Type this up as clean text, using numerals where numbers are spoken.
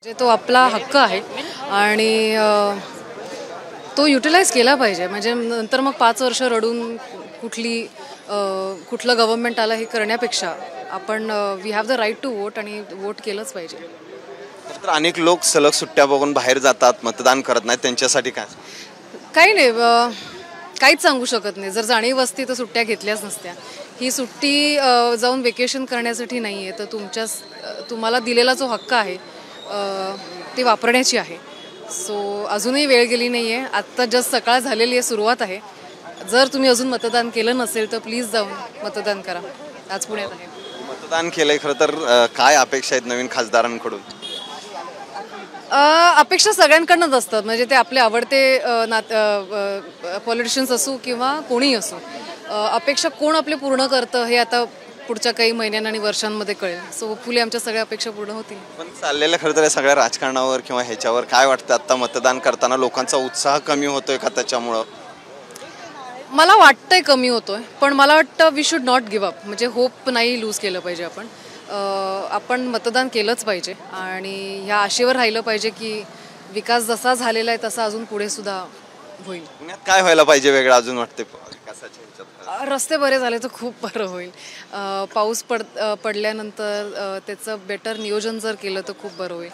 म्हणजे तो आपला हक्क आहे आणि तो युटिलाइज केला पाहिजे. म्हणजे नंतर मग 5 वर्ष रडून कुठलं गव्हर्नमेंट आलं हे करण्यापेक्षा आपण we have the right to vote आणि वोट केलंच पाहिजे. तर अनेक लोक सलग सुट्ट्या बघून बाहेर जातात, मतदान करत नाहीत, त्यांच्यासाठी काय? काही नाही, काहीच सांगू शकत नाही. जर जाणीव असती तर सुट्ट्या घेतल्याच नसत्या. ही सुट्टी जाऊन वेकेशन करण्यासाठी नाही आहे, तर तुम्हाला दिलेला जो हक्क आहे ती वापरण्याची आहे. सो अजूनही वेळ गेली नाही आहे. आत्ता जस्ट सकाळ झालेली आहे, सुरुवात आहे. जर तुम्ही अजून मतदान केलं नसेल तर प्लीज जाऊन मतदान करा. आज पुण्यात आहे. मतदान केलंय खरं तर काय अपेक्षा आहेत नवीन खासदारांकडून? अपेक्षा सगळ्यांकडनंच असतात. म्हणजे ते आपले आवडते पॉलिटिशियन्स असो किंवा कोणीही असो. अपेक्षा कोण आपले पूर्ण करतं हे आता पुढच्या काही महिन्यांनी आणि वर्षांमध्ये कळेल. सो होपफुली आमच्या सगळ्या अपेक्षा पूर्ण होतील. पण चाललेल्या खरं तर या सगळ्या राजकारणावर किंवा ह्याच्यावर काय वाटतं, आता मतदान करताना लोकांचा उत्साह कमी होतोय का त्याच्यामुळं? मला वाटतंय कमी होतोय, पण मला वाटतं we should not give up. म्हणजे होप नाही लूज केलं पाहिजे आपण. आपण मतदान केलंच पाहिजे आणि ह्या आशेवर राहिलं पाहिजे की विकास जसा झालेला आहे तसा अजून पुढे सुद्धा होईल. पुण्यात काय व्हायला पाहिजे वेगळं अजून वाटते विकासाच्या ह्याच्यात? रस्ते बरे झाले तर खूप बरं होईल. पाऊस पडल्यानंतर त्याचं बेटर नियोजन जर केलं तर खूप बरं होईल.